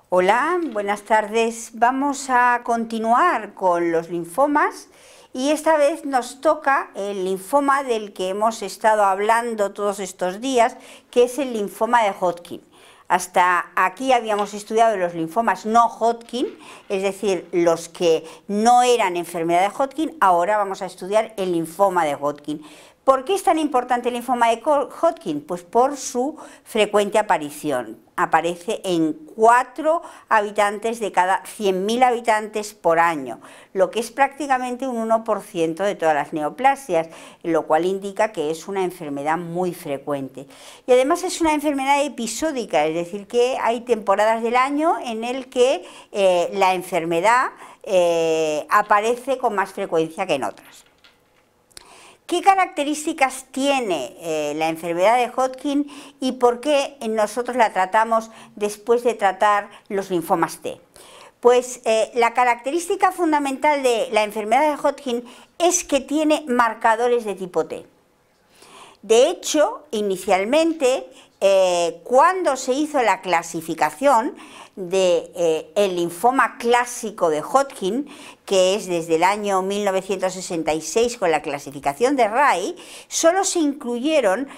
Hola, buenas tardes. Vamos a continuar con los linfomas y esta vez nos toca el linfoma del que hemos estado hablando todos estos días, que es el linfoma de Hodgkin. Hasta aquí habíamos estudiado los linfomas no Hodgkin, es decir, los que no eran enfermedad de Hodgkin. Ahora vamos a estudiar el linfoma de Hodgkin. ¿Por qué es tan importante el linfoma de Hodgkin? Pues por su frecuente aparición. Aparece en 4 habitantes de cada 100.000 habitantes por año, lo que es prácticamente un 1% de todas las neoplasias, lo cual indica que es una enfermedad muy frecuente. Y además es una enfermedad episódica, es decir, que hay temporadas del año en el que la enfermedad aparece con más frecuencia que en otras. ¿Qué características tiene la enfermedad de Hodgkin y por qué nosotros la tratamos después de tratar los linfomas T? Pues la característica fundamental de la enfermedad de Hodgkin es que tiene marcadores de tipo T. De hecho, inicialmente, cuando se hizo la clasificación del linfoma clásico de Hodgkin, que es desde el año 1966 con la clasificación de Ray, solo se incluyeron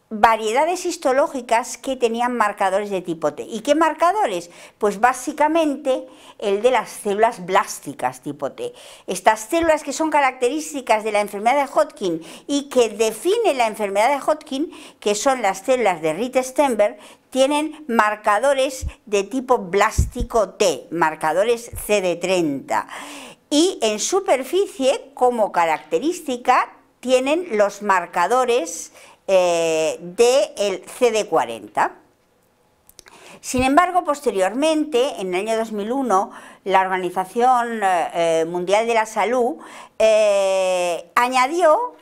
variedades histológicas que tenían marcadores de tipo T. ¿Y qué marcadores? Pues básicamente el de las células blásticas tipo T. Estas células que son características de la enfermedad de Hodgkin y que definen la enfermedad de Hodgkin, que son las células de Rith-Steinberg, tienen marcadores de tipo blástico T, marcadores CD30. Y en superficie, como característica, tienen los marcadores del CD40. Sin embargo, posteriormente, en el año 2001, la Organización Mundial de la Salud añadió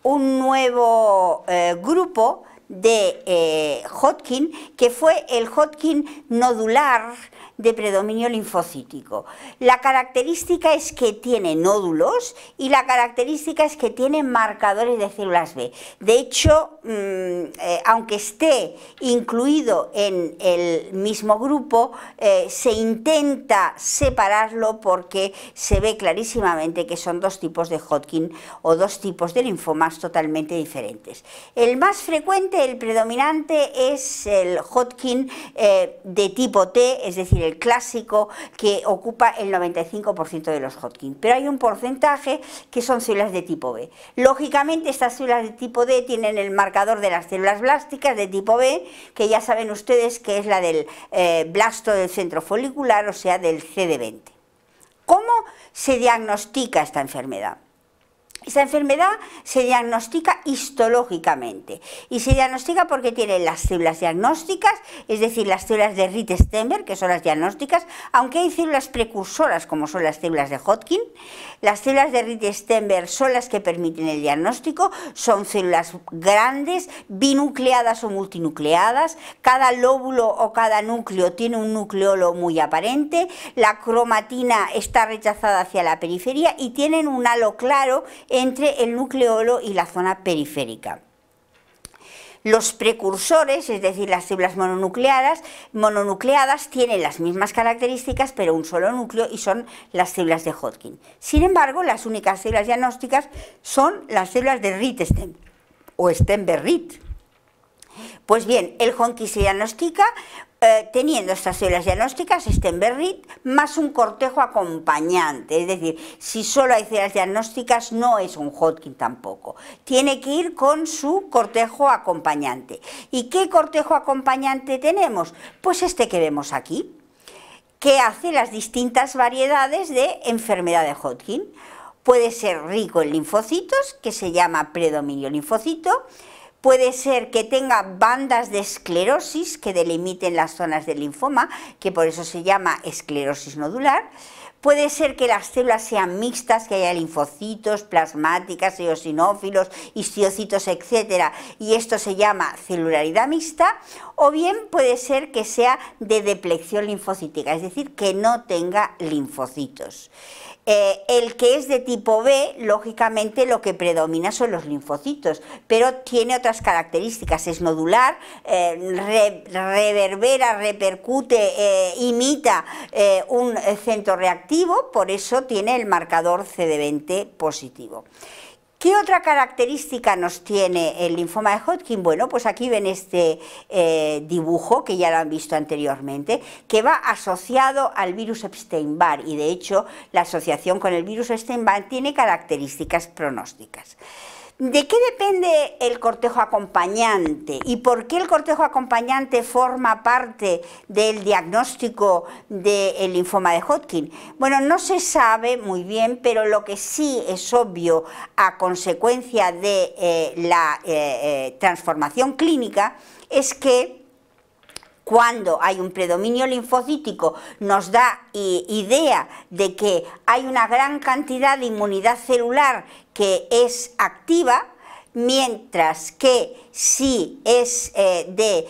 un nuevo grupo de Hodgkin, que fue el Hodgkin nodular de predominio linfocítico. La característica es que tiene nódulos y la característica es que tiene marcadores de células B. De hecho, aunque esté incluido en el mismo grupo, se intenta separarlo porque se ve clarísimamente que son dos tipos de Hodgkin o dos tipos de linfomas totalmente diferentes. El más frecuente, el predominante, es el Hodgkin de tipo T, es decir, el clásico, que ocupa el 95% de los Hodgkin, pero hay un porcentaje que son células de tipo B. Lógicamente, estas células de tipo D tienen el marcador de las células blásticas de tipo B, que ya saben ustedes que es la del blasto del centro folicular, o sea, del CD20. ¿Cómo se diagnostica esta enfermedad? Esta enfermedad se diagnostica histológicamente y se diagnostica porque tiene las células diagnósticas, es decir, las células de Rith-Steinberg, que son las diagnósticas, aunque hay células precursoras como son las células de Hodgkin. Las células de Rith-Steinberg son las que permiten el diagnóstico, son células grandes, binucleadas o multinucleadas, cada lóbulo o cada núcleo tiene un nucleolo muy aparente, la cromatina está rechazada hacia la periferia y tienen un halo claro entre el nucleolo y la zona periférica. Los precursores, es decir, las células mononucleadas, tienen las mismas características, pero un solo núcleo, y son las células de Hodgkin. Sin embargo, las únicas células diagnósticas son las células de Rith-Steinberg o Steinberg-Rith. Pues bien, el Hodgkin se diagnostica teniendo estas células diagnósticas, Steinberg-Rith, más un cortejo acompañante. Es decir, si solo hay células diagnósticas, no es un Hodgkin tampoco. Tiene que ir con su cortejo acompañante. ¿Y qué cortejo acompañante tenemos? Pues este que vemos aquí, que hace las distintas variedades de enfermedad de Hodgkin. Puede ser rico en linfocitos, que se llama predominio linfocito. Puede ser que tenga bandas de esclerosis que delimiten las zonas del linfoma, que por eso se llama esclerosis nodular. Puede ser que las células sean mixtas, que haya linfocitos, plasmáticas, eosinófilos, histiocytos, etc. Y esto se llama celularidad mixta, o bien puede ser que sea de deplección linfocítica, es decir, que no tenga linfocitos. El que es de tipo B, lógicamente lo que predomina son los linfocitos, pero tiene otras características, es nodular, reverbera, repercute, imita un centro reactivo, por eso tiene el marcador CD20 positivo. ¿Qué otra característica nos tiene el linfoma de Hodgkin? Bueno, pues aquí ven este dibujo, que ya lo han visto anteriormente, que va asociado al virus Epstein-Barr, y de hecho la asociación con el virus Epstein-Barr tiene características pronósticas. ¿De qué depende el cortejo acompañante y por qué el cortejo acompañante forma parte del diagnóstico del linfoma de Hodgkin? Bueno, no se sabe muy bien, pero lo que sí es obvio a consecuencia de la transformación clínica es que cuando hay un predominio linfocítico nos da idea de que hay una gran cantidad de inmunidad celular que es activa, mientras que si es de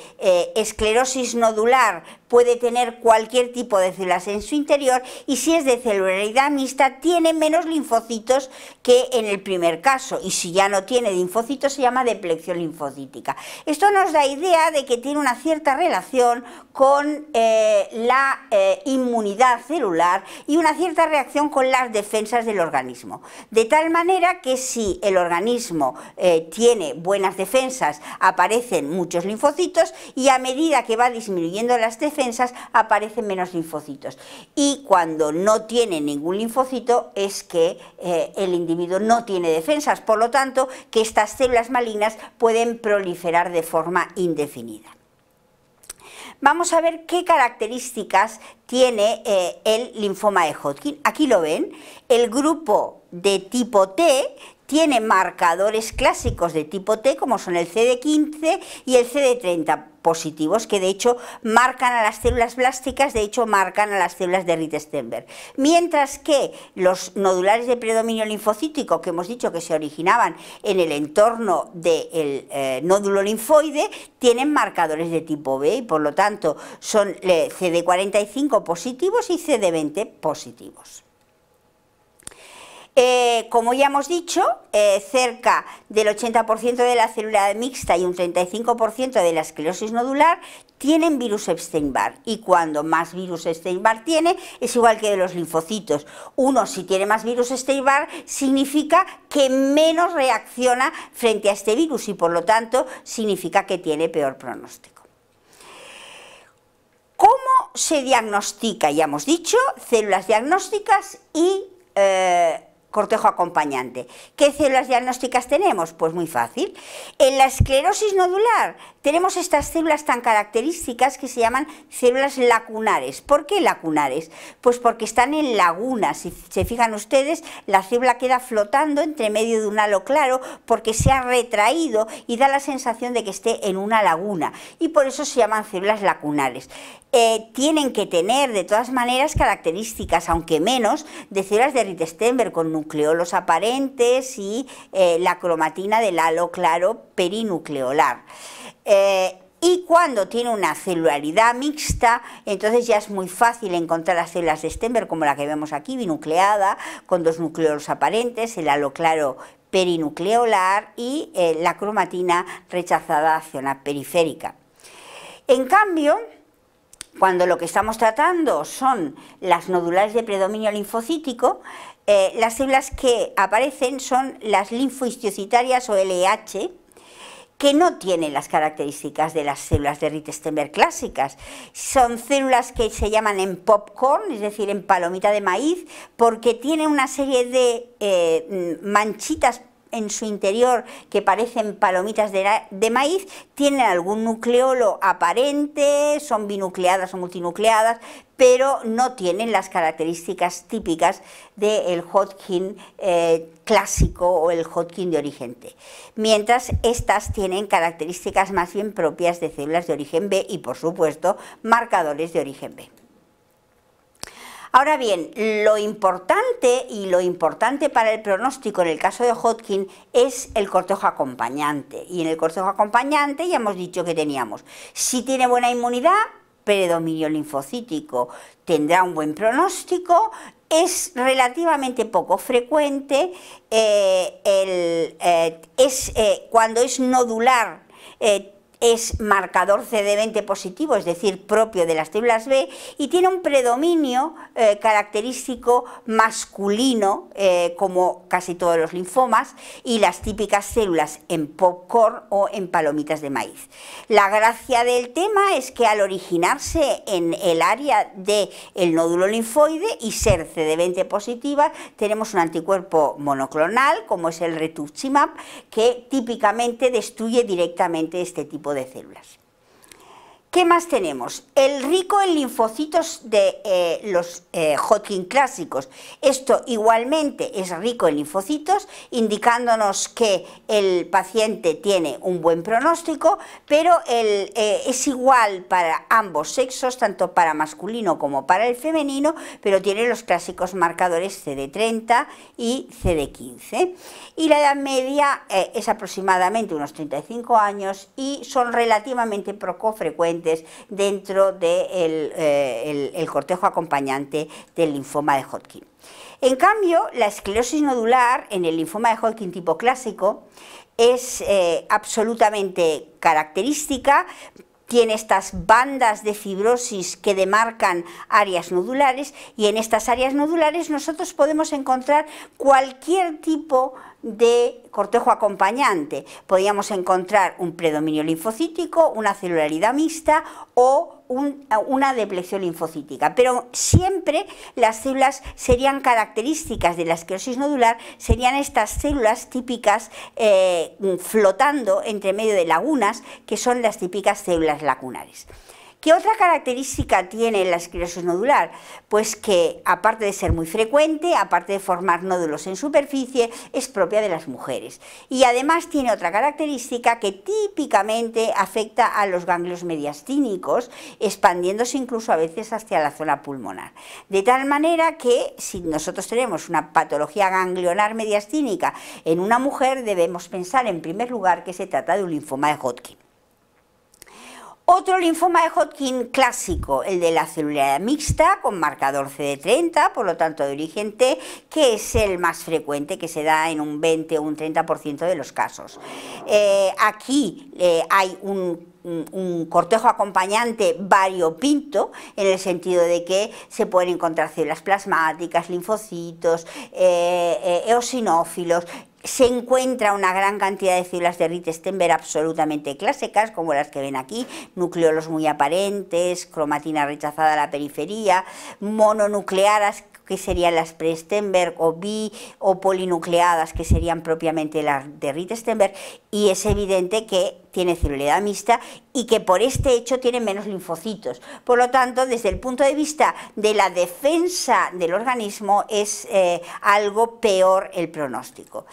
esclerosis nodular puede tener cualquier tipo de células en su interior, y si es de celularidad mixta tiene menos linfocitos que en el primer caso, y si ya no tiene linfocitos se llama deplección linfocítica. Esto nos da idea de que tiene una cierta relación con la inmunidad celular y una cierta reacción con las defensas del organismo, de tal manera que si el organismo tiene buenas defensas aparecen muchos linfocitos, y a medida que va disminuyendo las defensas aparecen menos linfocitos, y cuando no tiene ningún linfocito es que el individuo no tiene defensas, por lo tanto que estas células malignas pueden proliferar de forma indefinida. Vamos a ver qué características tiene el linfoma de Hodgkin. Aquí lo ven, el grupo de tipo T tiene marcadores clásicos de tipo T, como son el CD15 y el CD30 positivos, que de hecho marcan a las células blásticas, de hecho marcan a las células de Rite-Steinberg. Mientras que los nodulares de predominio linfocítico, que hemos dicho que se originaban en el entorno del nódulo linfoide, tienen marcadores de tipo B y por lo tanto son CD45 positivos y CD20 positivos. Como ya hemos dicho, cerca del 80% de la célula mixta y un 35% de la esclerosis nodular tienen virus Epstein-Barr, y cuando más virus Epstein-Barr tiene, es igual que de los linfocitos. Uno, si tiene más virus Epstein-Barr, significa que menos reacciona frente a este virus y por lo tanto significa que tiene peor pronóstico. ¿Cómo se diagnostica? Ya hemos dicho, células diagnósticas y cortejo acompañante. ¿Qué células diagnósticas tenemos? Pues muy fácil. En la esclerosis nodular tenemos estas células tan características que se llaman células lacunares. ¿Por qué lacunares? Pues porque están en lagunas. Si se fijan ustedes, la célula queda flotando entre medio de un halo claro porque se ha retraído y da la sensación de que esté en una laguna, y por eso se llaman células lacunares. Tienen que tener de todas maneras características, aunque menos, de células de Rite-Steinberg con nucleolos aparentes y la cromatina del halo claro perinucleolar. Y cuando tiene una celularidad mixta, entonces ya es muy fácil encontrar las células de Steinberg, como la que vemos aquí, binucleada, con dos nucleolos aparentes, el halo claro perinucleolar y la cromatina rechazada hacia zona periférica. En cambio, cuando lo que estamos tratando son las nodulares de predominio linfocítico, las células que aparecen son las linfohistiocitarias o LH, que no tienen las características de las células de Rite-Steinberg clásicas. Son células que se llaman en popcorn, es decir, en palomita de maíz, porque tienen una serie de manchitas en su interior que parecen palomitas de maíz, tienen algún nucleolo aparente, son binucleadas o multinucleadas, pero no tienen las características típicas del Hodgkin clásico o el Hodgkin de origen T, mientras estas tienen características más bien propias de células de origen B y, por supuesto, marcadores de origen B. Ahora bien, lo importante para el pronóstico en el caso de Hodgkin es el cortejo acompañante. Y en el cortejo acompañante ya hemos dicho que teníamos, si tiene buena inmunidad, predominio linfocítico, tendrá un buen pronóstico, es relativamente poco frecuente, cuando es nodular, es marcador CD20 positivo, es decir, propio de las células B, y tiene un predominio característico masculino, como casi todos los linfomas, y las típicas células en popcorn o en palomitas de maíz. La gracia del tema es que al originarse en el área del nódulo linfoide y ser CD20 positiva, tenemos un anticuerpo monoclonal, como es el rituximab, que típicamente destruye directamente este tipo de células. ¿Qué más tenemos? El rico en linfocitos de los Hodgkin clásicos. Esto igualmente es rico en linfocitos, indicándonos que el paciente tiene un buen pronóstico, pero es igual para ambos sexos, tanto para masculino como para el femenino, pero tiene los clásicos marcadores CD30 y CD15. Y la edad media es aproximadamente unos 35 años y son relativamente poco frecuentes dentro del cortejo acompañante del linfoma de Hodgkin. En cambio, la esclerosis nodular en el linfoma de Hodgkin tipo clásico es absolutamente característica. Tiene estas bandas de fibrosis que demarcan áreas nodulares, y en estas áreas nodulares nosotros podemos encontrar cualquier tipo de cortejo acompañante. Podríamos encontrar un predominio linfocítico, una celularidad mixta o una depleción linfocítica, pero siempre las células serían características de la esclerosis nodular, serían estas células típicas flotando entre medio de lagunas, que son las típicas células lacunares. ¿Qué otra característica tiene la esclerosis nodular? Pues que, aparte de ser muy frecuente, aparte de formar nódulos en superficie, es propia de las mujeres. Y además tiene otra característica que típicamente afecta a los ganglios mediastínicos, expandiéndose incluso a veces hacia la zona pulmonar. De tal manera que, si nosotros tenemos una patología ganglionar mediastínica en una mujer, debemos pensar en primer lugar que se trata de un linfoma de Hodgkin. Otro linfoma de Hodgkin clásico, el de la celularidad mixta, con marcador CD30, por lo tanto de origen T, que es el más frecuente, que se da en un 20 o un 30% de los casos. Aquí hay un cortejo acompañante variopinto, en el sentido de que se pueden encontrar células plasmáticas, linfocitos, eosinófilos. Se encuentra una gran cantidad de células de Rite-Steinberg absolutamente clásicas, como las que ven aquí, nucleolos muy aparentes, cromatina rechazada a la periferia, mononucleadas, que serían las pre-Steinberg, o bi o polinucleadas, que serían propiamente las de Rite-Steinberg, y es evidente que tiene celularidad mixta y que por este hecho tiene menos linfocitos. Por lo tanto, desde el punto de vista de la defensa del organismo, es algo peor el pronóstico.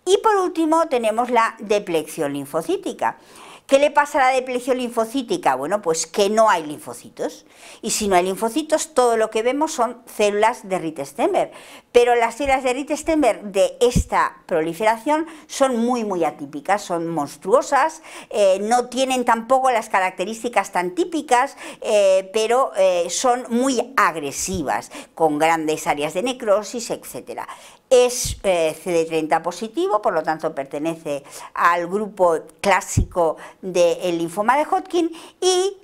Y por último tenemos la depleción linfocítica. ¿Qué le pasa a la depleción linfocítica? Bueno, pues que no hay linfocitos. Y si no hay linfocitos, todo lo que vemos son células de Rite-Steinberg. Pero las células de Rite-Steinberg de esta proliferación son muy atípicas, son monstruosas, no tienen tampoco las características tan típicas, pero son muy agresivas, con grandes áreas de necrosis, etc. Es CD30 positivo, por lo tanto pertenece al grupo clásico del linfoma de Hodgkin, y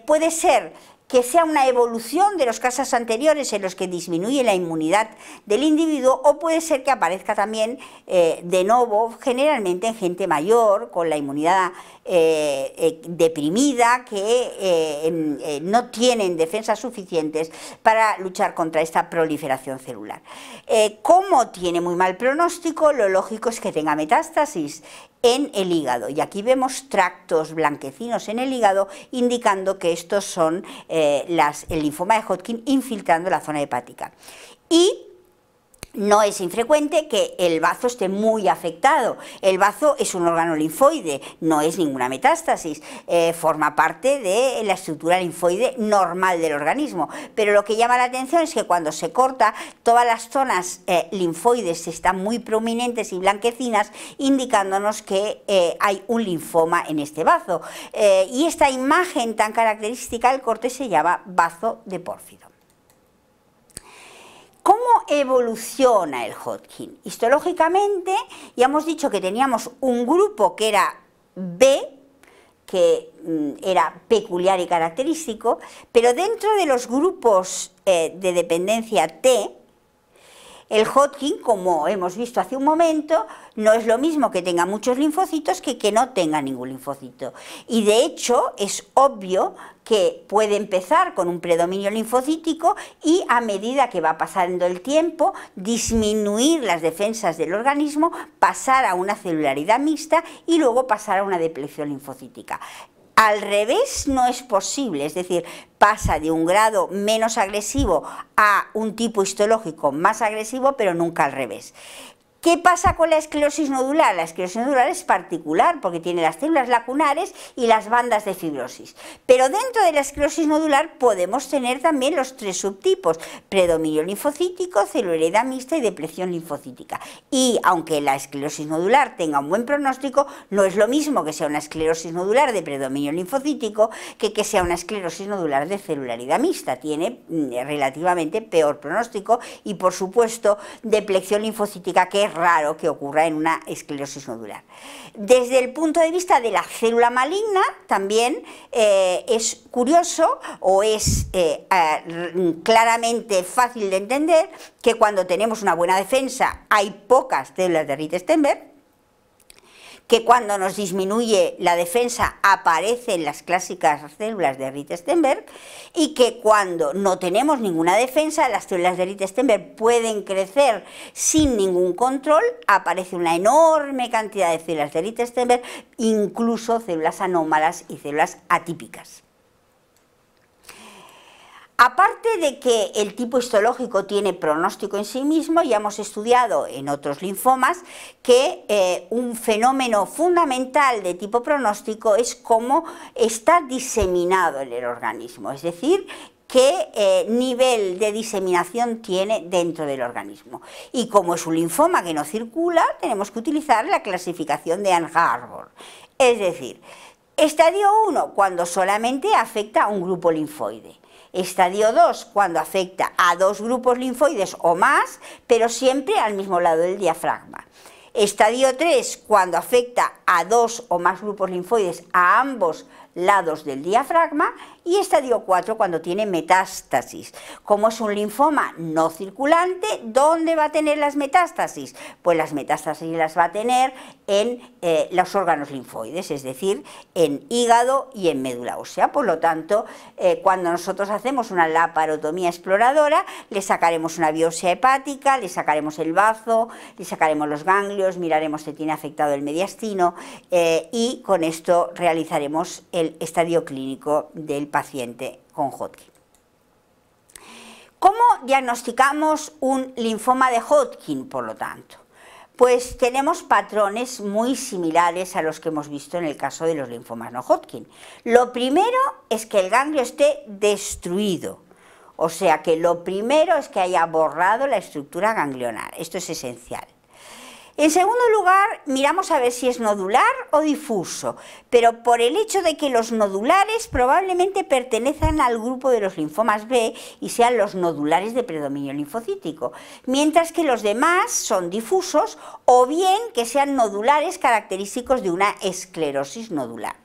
puede ser que sea una evolución de los casos anteriores en los que disminuye la inmunidad del individuo, o puede ser que aparezca también de nuevo, generalmente en gente mayor, con la inmunidad deprimida, que no tienen defensas suficientes para luchar contra esta proliferación celular. Como tiene muy mal pronóstico, lo lógico es que tenga metástasis en el hígado, y aquí vemos tractos blanquecinos en el hígado, indicando que estos son el linfoma de Hodgkin infiltrando la zona hepática. Y no es infrecuente que el bazo esté muy afectado. El bazo es un órgano linfoide, no es ninguna metástasis, forma parte de la estructura linfoide normal del organismo. Pero lo que llama la atención es que cuando se corta, todas las zonas linfoides están muy prominentes y blanquecinas, indicándonos que hay un linfoma en este bazo. Y esta imagen tan característica del corte se llama bazo de pórfido. ¿Cómo evoluciona el Hodgkin? Histológicamente, ya hemos dicho que teníamos un grupo que era B, que era peculiar y característico, pero dentro de los grupos de dependencia T, el Hodgkin, como hemos visto hace un momento, no es lo mismo que tenga muchos linfocitos que no tenga ningún linfocito. Y de hecho es obvio que puede empezar con un predominio linfocítico y a medida que va pasando el tiempo disminuir las defensas del organismo, pasar a una celularidad mixta y luego pasar a una depleción linfocítica. Al revés no es posible, es decir, pasa de un grado menos agresivo a un tipo histológico más agresivo, pero nunca al revés. ¿Qué pasa con la esclerosis nodular? La esclerosis nodular es particular porque tiene las células lacunares y las bandas de fibrosis. Pero dentro de la esclerosis nodular podemos tener también los tres subtipos: predominio linfocítico, celularidad mixta y depleción linfocítica. Y aunque la esclerosis nodular tenga un buen pronóstico, no es lo mismo que sea una esclerosis nodular de predominio linfocítico que sea una esclerosis nodular de celularidad mixta. Tiene relativamente peor pronóstico y, por supuesto, depleción linfocítica, que es raro que ocurra en una esclerosis nodular. Desde el punto de vista de la célula maligna, también es curioso o es claramente fácil de entender que cuando tenemos una buena defensa hay pocas células de Rite-Steinberg, que cuando nos disminuye la defensa aparecen las clásicas células de Rite-Steinberg y que cuando no tenemos ninguna defensa, las células de Rite-Steinberg pueden crecer sin ningún control, aparece una enorme cantidad de células de Rite-Steinberg, incluso células anómalas y células atípicas. Aparte de que el tipo histológico tiene pronóstico en sí mismo, ya hemos estudiado en otros linfomas que un fenómeno fundamental de tipo pronóstico es cómo está diseminado en el organismo, es decir, qué nivel de diseminación tiene dentro del organismo. Y como es un linfoma que no circula, tenemos que utilizar la clasificación de Ann Arbor. Es decir, estadio 1, cuando solamente afecta a un grupo linfoide. Estadio 2, cuando afecta a dos grupos linfoides o más, pero siempre al mismo lado del diafragma. Estadio 3, cuando afecta a dos o más grupos linfoides a ambos lados del diafragma. Y estadio 4, cuando tiene metástasis. Como es un linfoma no circulante, ¿dónde va a tener las metástasis? Pues las metástasis las va a tener en los órganos linfoides, es decir, en hígado y en médula ósea. Por lo tanto, cuando nosotros hacemos una laparotomía exploradora, le sacaremos una biopsia hepática, le sacaremos el bazo, le sacaremos los ganglios, miraremos si tiene afectado el mediastino y con esto realizaremos el estadio clínico del paciente con Hodgkin. ¿Cómo diagnosticamos un linfoma de Hodgkin, por lo tanto? Pues tenemos patrones muy similares a los que hemos visto en el caso de los linfomas no Hodgkin. Lo primero es que el ganglio esté destruido, o sea que lo primero es que haya borrado la estructura ganglionar. Esto es esencial. En segundo lugar, miramos a ver si es nodular o difuso, pero por el hecho de que los nodulares probablemente pertenezcan al grupo de los linfomas B y sean los nodulares de predominio linfocítico, mientras que los demás son difusos o bien que sean nodulares característicos de una esclerosis nodular.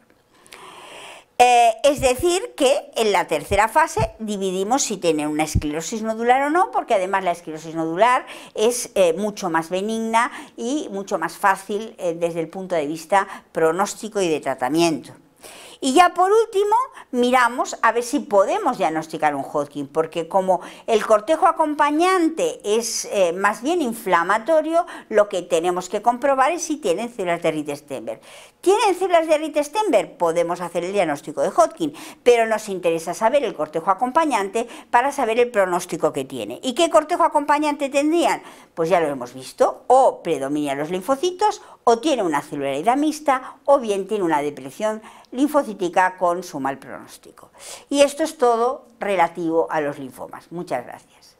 Es decir, que en la tercera fase dividimos si tienen una esclerosis nodular o no, porque además la esclerosis nodular es mucho más benigna y mucho más fácil desde el punto de vista pronóstico y de tratamiento. Y ya por último, miramos a ver si podemos diagnosticar un Hodgkin, porque como el cortejo acompañante es más bien inflamatorio, lo que tenemos que comprobar es si tienen células de Rite-Steinberg. ¿Tienen células de Rite-Steinberg? Podemos hacer el diagnóstico de Hodgkin, pero nos interesa saber el cortejo acompañante para saber el pronóstico que tiene. ¿Y qué cortejo acompañante tendrían? Pues ya lo hemos visto, o predominan los linfocitos, o tiene una celularidad mixta, o bien tiene una depresión linfocítica con su mal pronóstico. Y esto es todo relativo a los linfomas. Muchas gracias.